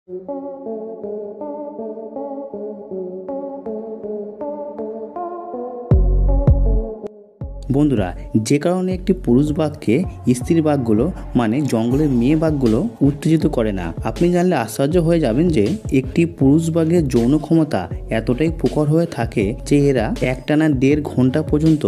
বন্ধুরা, যে কারণে একটি পুরুষ বাঘকে স্ত্রী বাঘগুলো মানে জঙ্গলের মেয়ে বাঘগুলো উত্তেজিত করে না, আপনি জানলে আশ্চর্য হয়ে যাবেন যে একটি পুরুষ বাঘের যৌন ক্ষমতা এতটাই প্রখর হয়ে থাকে যে এরা একটানা 1.5 ঘন্টা পর্যন্ত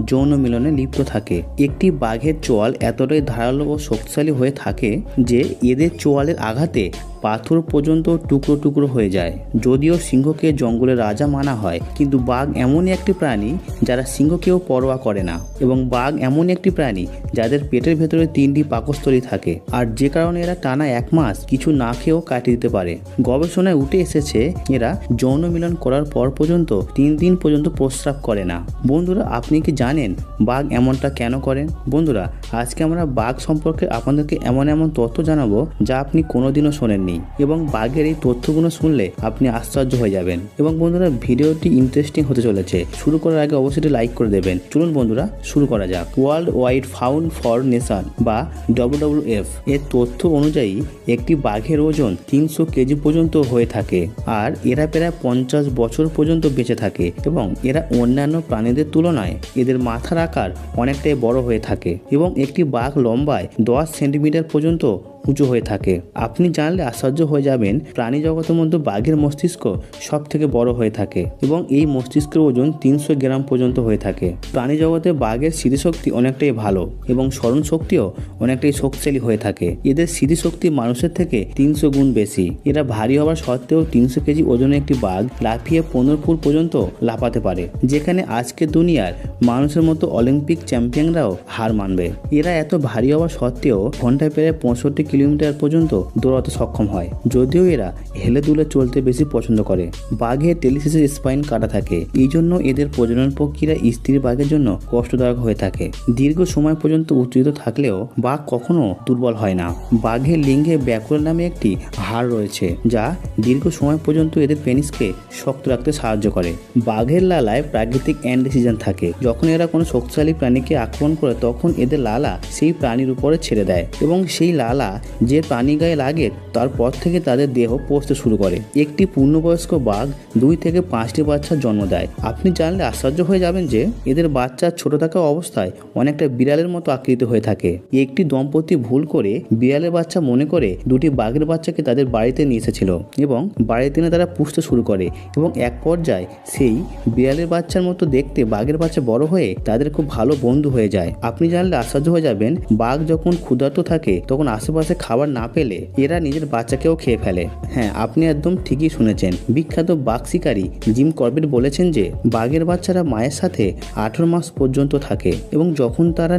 যৌন মিলনে লিপ্ত থাকে। একটি বাঘের চোয়াল এতটাই ধারালো ও শক্তিশালী হয়ে থাকে যে এদের চোয়ালের আঘাতে পাথর পর্যন্ত টুকরো টুকরো হয়ে যায়। যদিও সিংহকে জঙ্গলের রাজা মানা হয়, কিন্তু বাঘ এমনই একটি প্রাণী যারা সিংহকেও পরোয়া করে না, এবং বাঘ এমন একটি প্রাণী যাদের পেটের ভেতরে 3টি পাকস্থলী থাকে, আর যে কারণে এরা টানা 1 মাস কিছু না খেয়েও কাটিয়ে দিতে পারে। গবেষণায় উঠে এসেছে এরা যৌন মিলন করার পর পর্যন্ত 3 দিন পর্যন্ত প্রস্রাব করে না। বন্ধুরা, আপনি কি জানেন বাঘ এমনটা কেন করেন? বন্ধুরা, আজকে আমরা বাঘ সম্পর্কে আপনাদেরকে এমন তথ্য জানাবো যা আপনি কোনোদিনও শোনেননি, এবং বাঘের এই তথ্যগুলো শুনলে আপনি আশ্চর্য হয়ে যাবেন। এবং বন্ধুরা, ভিডিওটি ইন্টারেস্টিং হতে চলেছে। শুরু করার আগে অবশ্যই লাইক করে দেবেন। চলুন বন্ধুরা, শুরু করা যাক। World wide found for nation বা WWF এর তথ্য অনুযায়ী একটি বাঘের ওজন 300 কেজি পর্যন্ত হয়ে থাকে, আর এরা প্রায় 50 বছর পর্যন্ত বেঁচে থাকে, এবং এরা অন্যান্য প্রাণীদের তুলনায় এদের মাথার আকার অনেকটাই বড় হয়ে থাকে, এবং একটি বাঘ লম্বায় 10 সেন্টিমিটার পর্যন্ত উঁচু হয়ে থাকে। আপনি জানলে আশ্চর্য হয়ে যাবেন, প্রাণী জগতের মধ্যে বাঘের মস্তিষ্ক সব থেকে বড় হয়ে থাকে, এবং এই মস্তিষ্কের ওজন 300 গ্রাম পর্যন্ত হয়ে থাকে। প্রাণী জগতে বাঘের স্মৃতিশক্তি অনেকটাই ভালো, এবং স্মরণ শক্তিও অনেকটাই শক্তিশালী হয়ে থাকে। এদের স্মৃতিশক্তি মানুষের থেকে 300 গুণ বেশি। এরা ভারী হওয়ার সত্ত্বেও 300 কেজি ওজনের একটি বাঘ লাফিয়ে 15 ফুট পর্যন্ত লাফাতে পারে, যেখানে আজকের দুনিয়ার মানুষের মতো অলিম্পিক চ্যাম্পিয়নরাও হার মানবে। এরা এত ভারী হওয়া সত্ত্বেও ঘন্টায় প্রায় 65 কিলোমিটার পর্যন্ত দৌড়াতে সক্ষম হয়, যদিও এরা হেলে দুলে চলতে বেশি পছন্দ করে। বাঘের টেলিসিসের স্পাইন কাটা থাকে, এই জন্য এদের প্রজনন প্রক্রিয়া স্ত্রী বাঘের জন্য কষ্টদায়ক হয়ে থাকে। দীর্ঘ সময় পর্যন্ত উত্তেজিত থাকলেও বাঘ কখনো দুর্বল হয় না। বাঘের লিঙ্গে ব্যাকুল নামে একটি হাড় রয়েছে, যা দীর্ঘ সময় পর্যন্ত এদের পেনিসকে শক্ত রাখতে সাহায্য করে। বাঘের লালায় প্রাকৃতিক অ্যান্টিসিজন থাকে। যখন এরা কোনো শক্তিশালী প্রাণীকে আক্রমণ করে, তখন এদের লালা সেই প্রাণীর উপরে ছেড়ে দেয়, এবং সেই লালা যে প্রাণী গায়ে লাগে তারপর থেকে তাদের দেহ পচতে শুরু করে। একটি পূর্ণবয়স্ক বাঘ 2 থেকে 5টি বাচ্চার জন্ম দেয়। আপনি জানলে আশ্চর্য হয়ে যাবেন যে এদের বাচ্চা ছোট থাকা অবস্থায় অনেকটা বিড়ালের মতো আকৃতি হয়ে থাকে। একটি দম্পতি ভুল করে বিড়ালের বাচ্চা মনে করে 2টি বাঘের বাচ্চাকে তাদের বাড়িতে নিয়ে এসেছিল, এবং বাড়িতে এনে তারা পুষতে শুরু করে, এবং এক পর্যায়ে সেই বিড়ালের বাচ্চার মতো দেখতে বাঘের বাচ্চা বড় হয়ে তাদের খুব ভালো বন্ধু হয়ে যায়। আপনি জানলে আশ্চর্য হয়ে যাবেন, বাঘ যখন ক্ষুধার্ত থাকে তখন আশেপাশে খাবার না পেলে এরা নিজের বাচ্চাকেও খেয়ে ফেলে। হ্যাঁ, আপনি একদম ঠিকই শুনেছেন। বিখ্যাত বাঘ শিকারী জিম করবেট বলেছেন যে বাঘের বাচ্চারা মায়ের সাথে 18 মাস পর্যন্ত থাকে, এবং যখন তারা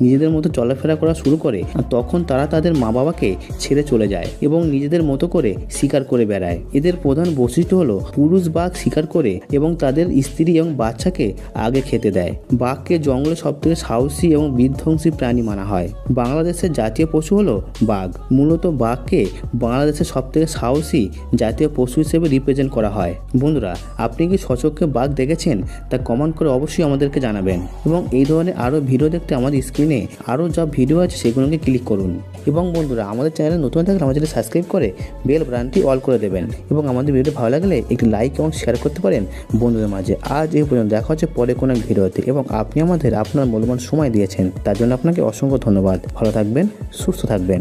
নিজেদের মতো চলাফেরা করা শুরু করে তখন তারা তাদের মা বাবাকে ছেড়ে চলে যায় এবং নিজেদের মতো করে শিকার করে বেড়ায়। এদের প্রধান বৈশিষ্ট্য হলো পুরুষ বাঘ শিকার করে এবং তাদের স্ত্রী এবং বাচ্চাকে আগে খেতে দেয়। বাঘকে জঙ্গলে সবথেকে সাহসী এবং বিধ্বংসী প্রাণী মানা হয়। বাংলাদেশের জাতীয় পশু হলো বাঘ। মূলত বাঘকে বাংলাদেশের সবথেকে সাহসী জাতীয় পশু হিসেবে রিপ্রেজেন্ট করা হয়। বন্ধুরা, আপনি কি সচক্ষে বাঘ দেখেছেন তা কমেন্ট করে অবশ্যই আমাদেরকে জানাবেন, এবং এই ধরনের আরও ভিডিও দেখতে আমাদের স্ক্রিনে আরও যা ভিডিও আছে সেগুলোকে ক্লিক করুন। এবং বন্ধুরা, আমাদের চ্যানেলে নতুন থাকলে আমাদের চ্যানেল সাবস্ক্রাইব করে বেল বাটনটি অল করে দেবেন, এবং আমাদের ভিডিও ভালো লাগলে একটি লাইক এবং শেয়ার করতে পারেন বন্ধুদের মাঝে। আজ এই পর্যন্ত, দেখা হচ্ছে পরে কোনো এক ভিডিওতে, এবং আপনি আপনার মূল্যবান সময় দিয়েছেন তার জন্য আপনাকে অসংখ্য ধন্যবাদ। ভালো থাকবেন, সুস্থ থাকবেন।